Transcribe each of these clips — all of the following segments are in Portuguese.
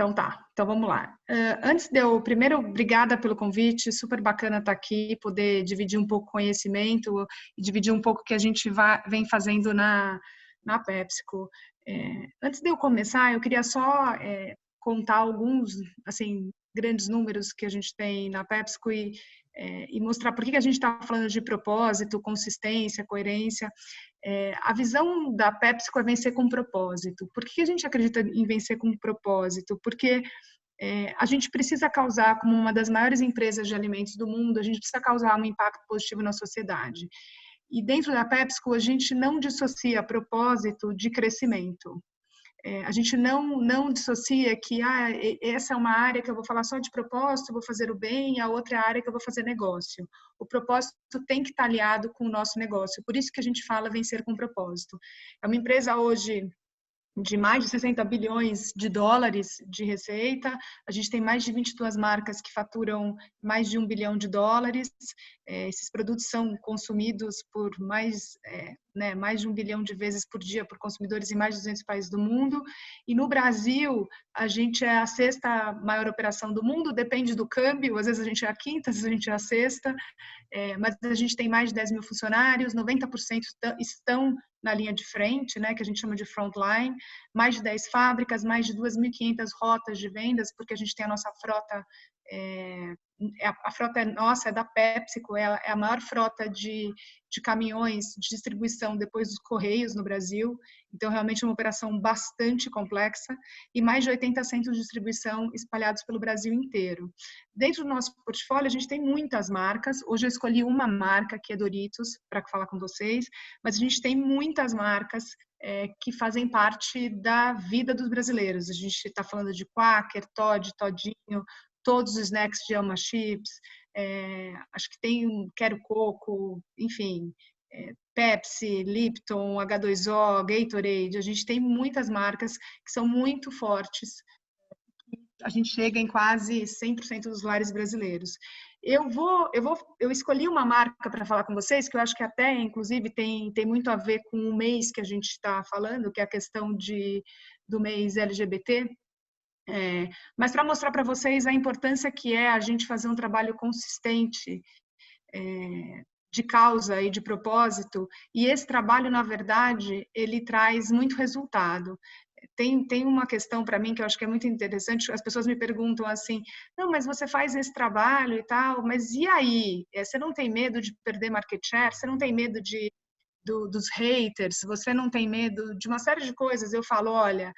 Então tá, então vamos lá. Primeiro, obrigada pelo convite, super bacana estar aqui, poder dividir um pouco o conhecimento e dividir um pouco o que a gente vem fazendo na PepsiCo. Antes de eu começar, eu queria só contar alguns, assim, grandes números que a gente tem na PepsiCo e mostrar por que a gente está falando de propósito, consistência, coerência. A visão da PepsiCo é vencer com propósito. Por que a gente acredita em vencer com propósito? Porque a gente precisa causar, como uma das maiores empresas de alimentos do mundo, a gente precisa causar um impacto positivo na sociedade. E dentro da PepsiCo, a gente não dissocia propósito de crescimento. A gente não dissocia que essa é uma área que eu vou falar só de propósito, vou fazer o bem, a outra é a área que eu vou fazer negócio. O propósito tem que estar aliado com o nosso negócio, por isso que a gente fala vencer com propósito. É uma empresa hoje de mais de 60 bilhões de dólares de receita, a gente tem mais de 22 marcas que faturam mais de 1 bilhão de dólares, esses produtos são consumidos por mais de 1 bilhão de vezes por dia por consumidores em mais de 200 países do mundo, e no Brasil a gente é a sexta maior operação do mundo, depende do câmbio, às vezes a gente é a quinta, às vezes a gente é a sexta, mas a gente tem mais de 10 mil funcionários, 90% estão na linha de frente, né, que a gente chama de frontline, mais de 10 fábricas, mais de 2.500 rotas de vendas, porque a gente tem a nossa frota, a frota é nossa, é da PepsiCo, é a maior frota de caminhões de distribuição depois dos Correios no Brasil, então realmente é uma operação bastante complexa, e mais de 80 centros de distribuição espalhados pelo Brasil inteiro. Dentro do nosso portfólio, a gente tem muitas marcas, hoje eu escolhi uma marca, que é Doritos, para falar com vocês, mas a gente tem muitas marcas que fazem parte da vida dos brasileiros. A gente está falando de Quaker, Toddy, Todinho, todos os snacks de Alma Chips, acho que tem Quero Coco, enfim, Pepsi, Lipton, H2O, Gatorade, a gente tem muitas marcas que são muito fortes, a gente chega em quase 100% dos lares brasileiros. Eu escolhi uma marca para falar com vocês, que eu acho que até, inclusive, tem muito a ver com o mês que a gente está falando, que é a questão do mês LGBT, mas para mostrar para vocês a importância que é a gente fazer um trabalho consistente de causa e de propósito, e esse trabalho, na verdade, ele traz muito resultado. Tem uma questão para mim que eu acho que é muito interessante, as pessoas me perguntam assim, não, mas você faz esse trabalho e tal, mas e aí? Você não tem medo de perder market share? Você não tem medo dos haters? Você não tem medo de uma série de coisas? Eu falo, olha,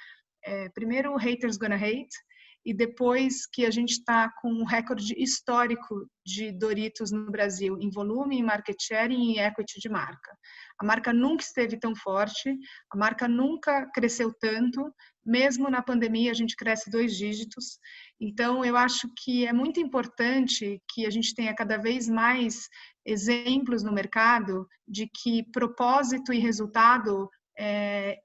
primeiro, haters gonna hate, e depois que a gente está com um recorde histórico de Doritos no Brasil, em volume, em market share e em equity de marca. A marca nunca esteve tão forte, a marca nunca cresceu tanto, mesmo na pandemia a gente cresce 2 dígitos. Então, eu acho que é muito importante que a gente tenha cada vez mais exemplos no mercado de que propósito e resultado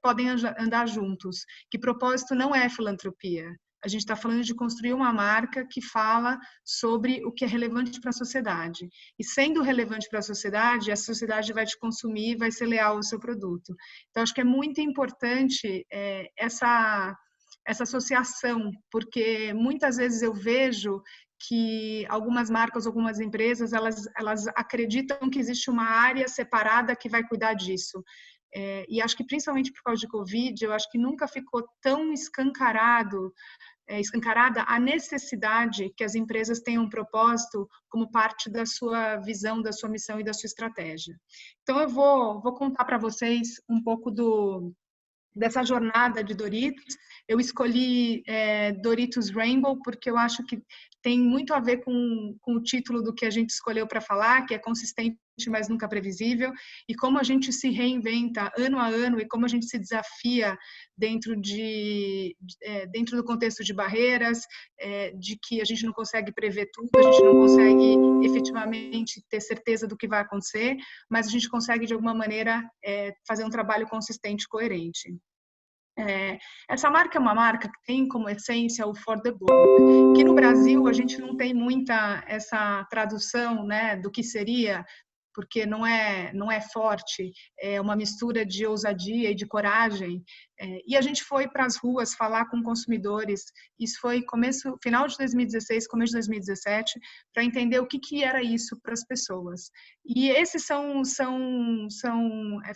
podem andar juntos, que propósito não é filantropia. A gente está falando de construir uma marca que fala sobre o que é relevante para a sociedade. E sendo relevante para a sociedade vai te consumir, vai ser leal ao seu produto. Então, acho que é muito importante essa associação, porque muitas vezes eu vejo que algumas marcas, algumas empresas, elas acreditam que existe uma área separada que vai cuidar disso. E acho que principalmente por causa de Covid, eu acho que nunca ficou tão escancarada a necessidade que as empresas tenham um propósito como parte da sua visão, da sua missão e da sua estratégia. Então, eu vou contar para vocês um pouco dessa jornada de Doritos. Eu escolhi Doritos Rainbow porque eu acho que tem muito a ver com o título do que a gente escolheu para falar, que é consistente, mas nunca previsível, e como a gente se reinventa ano a ano e como a gente se desafia dentro do contexto de barreiras, de que a gente não consegue prever tudo, a gente não consegue efetivamente ter certeza do que vai acontecer, mas a gente consegue, de alguma maneira, fazer um trabalho consistente e coerente. Essa marca é uma marca que tem como essência o For the Good, que no Brasil a gente não tem muita essa tradução, né, do que seria, porque não é forte, é uma mistura de ousadia e de coragem. E a gente foi para as ruas falar com consumidores. Isso foi final de 2016, começo de 2017, para entender o que era isso para as pessoas. E esses são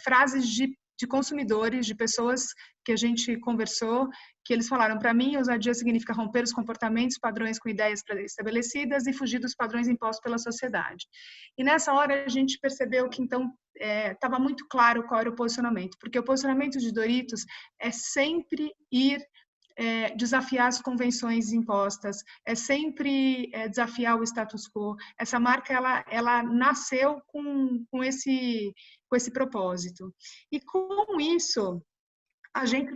frases de consumidores, de pessoas que a gente conversou, que eles falaram: para mim, ousadia significa romper os comportamentos, padrões com ideias estabelecidas e fugir dos padrões impostos pela sociedade. E nessa hora a gente percebeu que então estava muito claro qual era o posicionamento, porque o posicionamento de Doritos é sempre ir desafiar as convenções impostas, é sempre desafiar o status quo. Essa marca ela nasceu com esse propósito. E com isso, a gente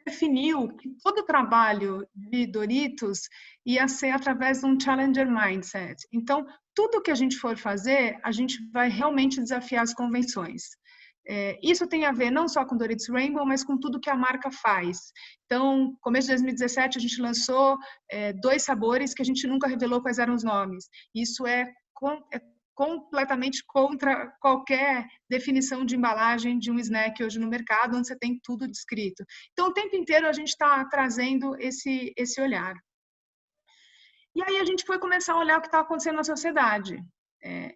definiu que todo o trabalho de Doritos ia ser através de um Challenger Mindset. Então, tudo que a gente for fazer, a gente vai realmente desafiar as convenções. Isso tem a ver não só com Doritos Rainbow, mas com tudo que a marca faz. Então, começo de 2017, a gente lançou 2 sabores que a gente nunca revelou quais eram os nomes. Isso é completamente contra qualquer definição de embalagem de um snack hoje no mercado, onde você tem tudo descrito. Então, o tempo inteiro a gente está trazendo esse olhar. E aí a gente foi começar a olhar o que está acontecendo na sociedade.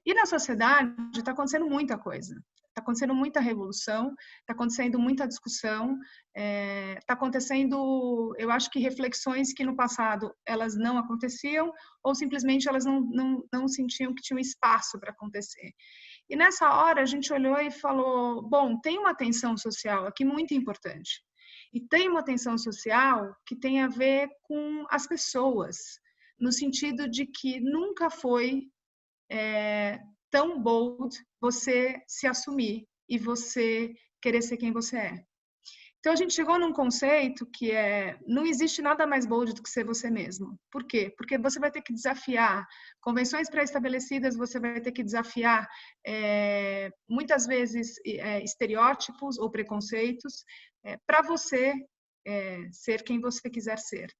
E na sociedade está acontecendo muita coisa. Está acontecendo muita revolução, está acontecendo muita discussão, está acontecendo, eu acho que reflexões que no passado elas não aconteciam ou simplesmente elas não sentiam que tinham espaço para acontecer. E nessa hora a gente olhou e falou, bom, tem uma tensão social aqui muito importante. E tem uma tensão social que tem a ver com as pessoas, no sentido de que nunca foi tão bold você se assumir e você querer ser quem você é. Então, a gente chegou num conceito que não existe nada mais bold do que ser você mesmo. Por quê? Porque você vai ter que desafiar convenções pré-estabelecidas, você vai ter que desafiar, muitas vezes, estereótipos ou preconceitos, para você ser quem você quiser ser.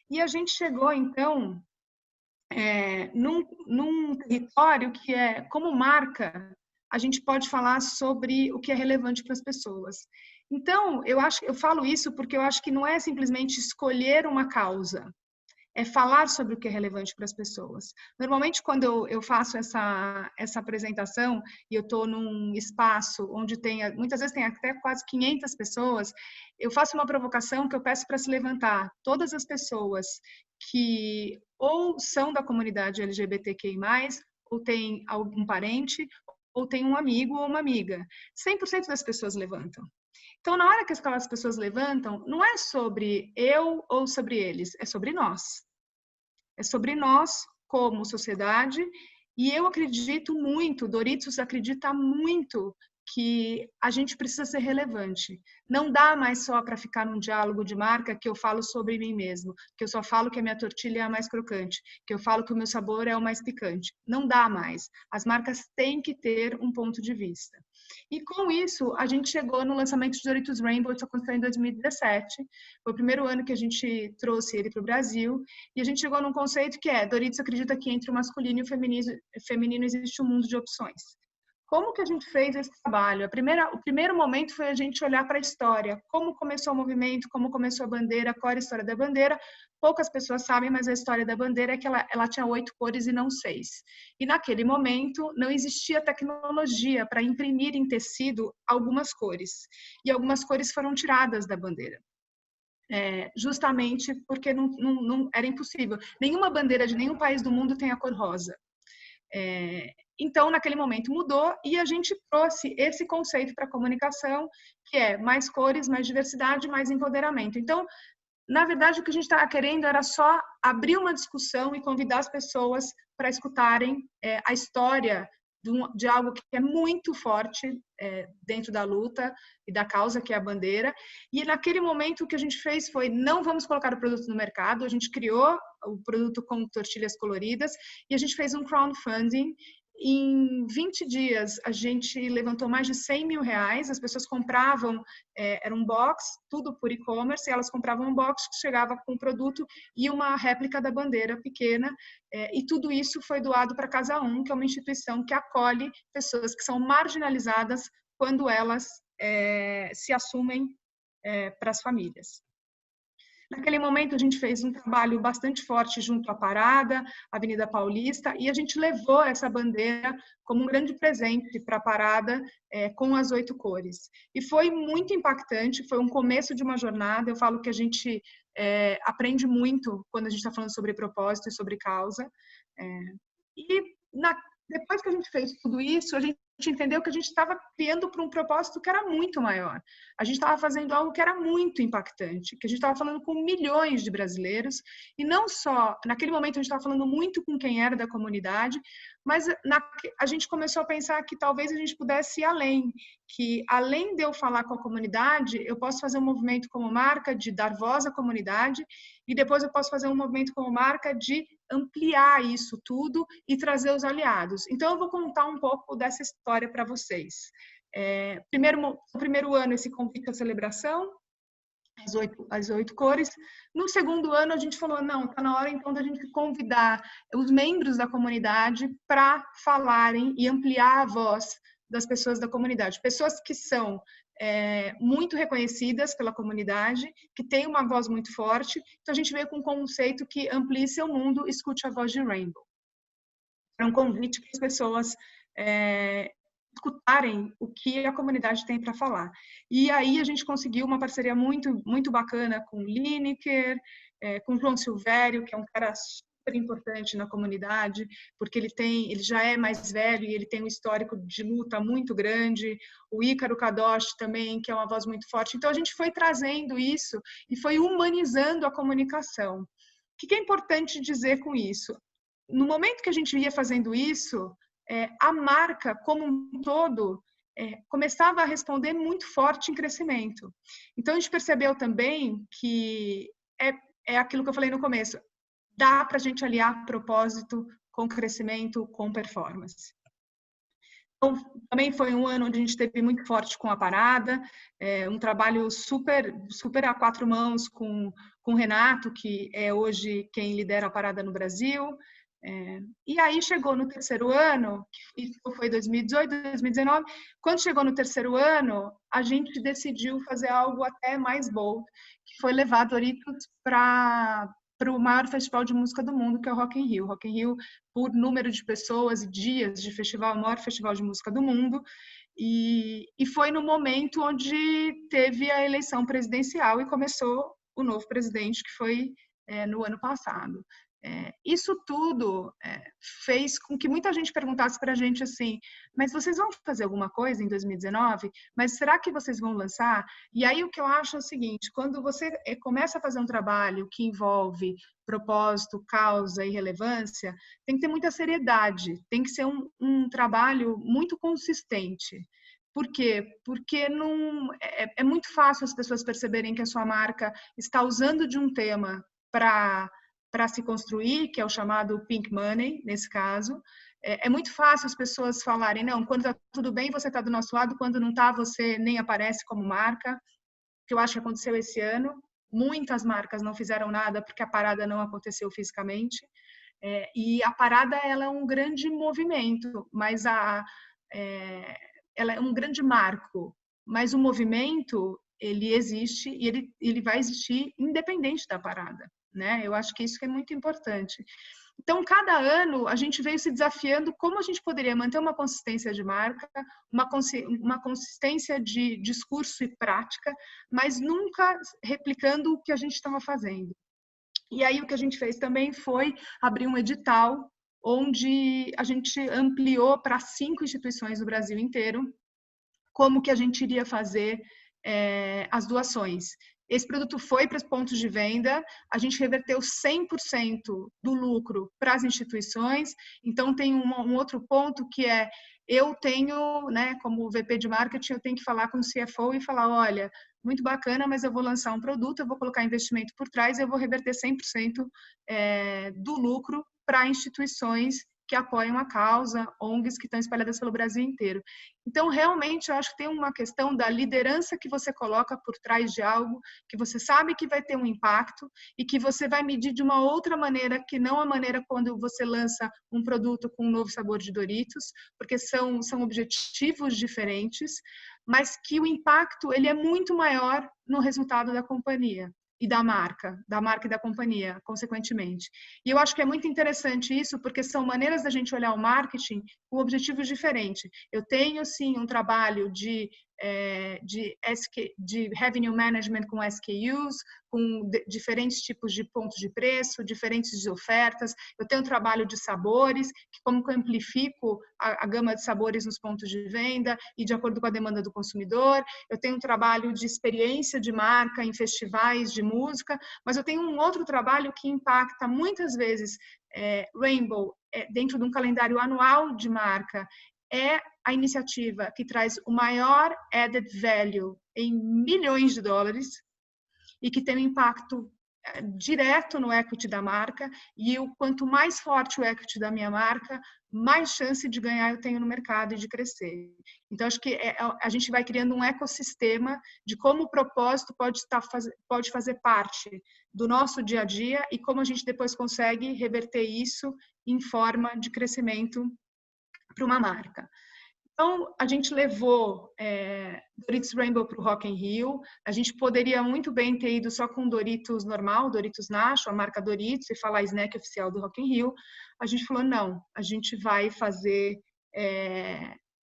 E a gente chegou, então, num território que como marca, a gente pode falar sobre o que é relevante para as pessoas. Então, eu falo isso porque eu acho que não é simplesmente escolher uma causa, é falar sobre o que é relevante para as pessoas. Normalmente, quando eu faço essa apresentação e eu estou num espaço onde muitas vezes tem até quase 500 pessoas, eu faço uma provocação que eu peço para se levantar todas as pessoas que ou são da comunidade LGBTQI+, ou tem algum parente, ou tem um amigo ou uma amiga. 100% das pessoas levantam. Então, na hora que aquelas pessoas levantam, não é sobre eu ou sobre eles, é sobre nós. É sobre nós como sociedade, e eu acredito muito, Doritos acredita muito que a gente precisa ser relevante. Não dá mais só para ficar num diálogo de marca que eu falo sobre mim mesmo, que eu só falo que a minha tortilha é a mais crocante, que eu falo que o meu sabor é o mais picante. Não dá mais. As marcas têm que ter um ponto de vista. E com isso, a gente chegou no lançamento de Doritos Rainbow, isso aconteceu em 2017. Foi o primeiro ano que a gente trouxe ele para o Brasil. E a gente chegou num conceito que Doritos acredita que entre o masculino e o feminino existe um mundo de opções. Como que a gente fez esse trabalho? O primeiro momento foi a gente olhar para a história. Como começou o movimento, como começou a bandeira, qual era a história da bandeira. Poucas pessoas sabem, mas a história da bandeira é que ela tinha 8 cores e não 6. E naquele momento não existia tecnologia para imprimir em tecido algumas cores. E algumas cores foram tiradas da bandeira. Justamente porque não era impossível. Nenhuma bandeira de nenhum país do mundo tem a cor rosa. Então, naquele momento mudou e a gente trouxe esse conceito para a comunicação, que é mais cores, mais diversidade, mais empoderamento. Então, na verdade, o que a gente estava querendo era só abrir uma discussão e convidar as pessoas para escutarem a história de algo que é muito forte dentro da luta e da causa, que é a bandeira. E naquele momento o que a gente fez foi, não vamos colocar o produto no mercado, a gente criou o produto com tortilhas coloridas e a gente fez um crowdfunding Em 20 dias, a gente levantou mais de 100 mil reais. As pessoas compravam, era um box, tudo por e-commerce, e elas compravam um box que chegava com um produto e uma réplica da bandeira pequena. E tudo isso foi doado para Casa 1, que é uma instituição que acolhe pessoas que são marginalizadas quando elas se assumem para as famílias. Naquele momento, a gente fez um trabalho bastante forte junto à Parada, Avenida Paulista, e a gente levou essa bandeira como um grande presente para a Parada, com as 8 cores. E foi muito impactante, foi um começo de uma jornada. Eu falo que a gente aprende muito quando a gente está falando sobre propósito e sobre causa. Depois que a gente fez tudo isso, a gente entendeu que a gente estava criando para um propósito que era muito maior. A gente estava fazendo algo que era muito impactante, que a gente estava falando com milhões de brasileiros, e não só, naquele momento a gente estava falando muito com quem era da comunidade, mas a gente começou a pensar que talvez a gente pudesse ir além, que além de eu falar com a comunidade, eu posso fazer um movimento como marca de dar voz à comunidade, e depois eu posso fazer um movimento como marca de ampliar isso tudo e trazer os aliados. Então, eu vou contar um pouco dessa história para vocês. No primeiro ano, esse convite à celebração, as 8 cores. No segundo ano, a gente falou, não, está na hora, então, da gente convidar os membros da comunidade para falarem e ampliar a voz das pessoas da comunidade. Pessoas que são muito reconhecidas pela comunidade, que têm uma voz muito forte. Então, a gente veio com um conceito que amplie seu mundo, escute a voz de Rainbow. É um convite para as pessoas escutarem o que a comunidade tem para falar. E aí a gente conseguiu uma parceria muito, muito bacana com o Lineker, com o João Silvério, que é um cara super importante na comunidade, porque ele já é mais velho e ele tem um histórico de luta muito grande. O Ícaro Kadoshi também, que é uma voz muito forte. Então a gente foi trazendo isso e foi humanizando a comunicação. O que é importante dizer com isso? No momento que a gente ia fazendo isso, a marca como um todo começava a responder muito forte em crescimento. Então, a gente percebeu também que é aquilo que eu falei no começo, dá para a gente aliar propósito com crescimento, com performance. Então, também foi um ano onde a gente esteve muito forte com a Parada, um trabalho super, super a 4 mãos com o Renato, que é hoje quem lidera a Parada no Brasil. E aí chegou no terceiro ano, que foi 2018, 2019, quando chegou no terceiro ano, a gente decidiu fazer algo até mais bold, que foi levar Doritos para o maior festival de música do mundo, que é o Rock in Rio. Rock in Rio, por número de pessoas e dias de festival, o maior festival de música do mundo. E foi no momento onde teve a eleição presidencial e começou o novo presidente, que foi no ano passado. Isso tudo fez com que muita gente perguntasse para a gente assim, mas vocês vão fazer alguma coisa em 2019? Mas será que vocês vão lançar? E aí o que eu acho é o seguinte, quando você começa a fazer um trabalho que envolve propósito, causa e relevância, tem que ter muita seriedade, tem que ser um trabalho muito consistente. Por quê? Porque é muito fácil as pessoas perceberem que a sua marca está usando de um tema para se construir, que é o chamado pink money, nesse caso. É muito fácil as pessoas falarem, não, quando está tudo bem, você está do nosso lado, quando não está, você nem aparece como marca, que eu acho que aconteceu esse ano. Muitas marcas não fizeram nada porque a parada não aconteceu fisicamente. E a parada, ela é um grande movimento, mas ela é um grande marco, mas o movimento, ele existe e ele vai existir independente da parada. Né? Eu acho que isso que é muito importante. Então, cada ano, a gente veio se desafiando como a gente poderia manter uma consistência de marca, uma consistência de discurso e prática, mas nunca replicando o que a gente estava fazendo. E aí, o que a gente fez também foi abrir um edital, onde a gente ampliou para 5 instituições do Brasil inteiro, como que a gente iria fazer as doações. Esse produto foi para os pontos de venda, a gente reverteu 100% do lucro para as instituições. Então, tem um outro ponto que eu tenho, né, como VP de marketing, eu tenho que falar com o CFO e falar, olha, muito bacana, mas eu vou lançar um produto, eu vou colocar investimento por trás e eu vou reverter 100% do lucro para instituições que apoiam a causa, ONGs que estão espalhadas pelo Brasil inteiro. Então, realmente, eu acho que tem uma questão da liderança que você coloca por trás de algo, que você sabe que vai ter um impacto e que você vai medir de uma outra maneira, que não a maneira quando você lança um produto com um novo sabor de Doritos, porque são objetivos diferentes, mas que o impacto ele é muito maior no resultado da companhia e da marca e da companhia, consequentemente. E eu acho que é muito interessante isso, porque são maneiras da gente olhar o marketing com objetivos diferentes. Eu tenho, sim, um trabalho de revenue management com SKUs, com diferentes tipos de pontos de preço, diferentes de ofertas. Eu tenho um trabalho de sabores, que como que eu amplifico a gama de sabores nos pontos de venda e de acordo com a demanda do consumidor. Eu tenho um trabalho de experiência de marca em festivais de música, mas eu tenho um outro trabalho que impacta muitas vezes Rainbow dentro de um calendário anual de marca. É a iniciativa que traz o maior added value em milhões de dólares e que tem um impacto direto no equity da marca, e quanto mais forte o equity da minha marca, mais chance de ganhar eu tenho no mercado e de crescer. Então, acho que a gente vai criando um ecossistema de como o propósito pode fazer parte do nosso dia a dia e como a gente depois consegue reverter isso em forma de crescimento para uma marca. Então, a gente levou Doritos Rainbow para o Rock in Rio. A gente poderia muito bem ter ido só com Doritos normal, Doritos Nacho, a marca Doritos, e falar snack oficial do Rock in Rio. A gente falou, não, a gente vai fazer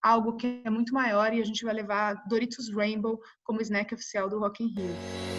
algo que é muito maior e a gente vai levar Doritos Rainbow como snack oficial do Rock in Rio.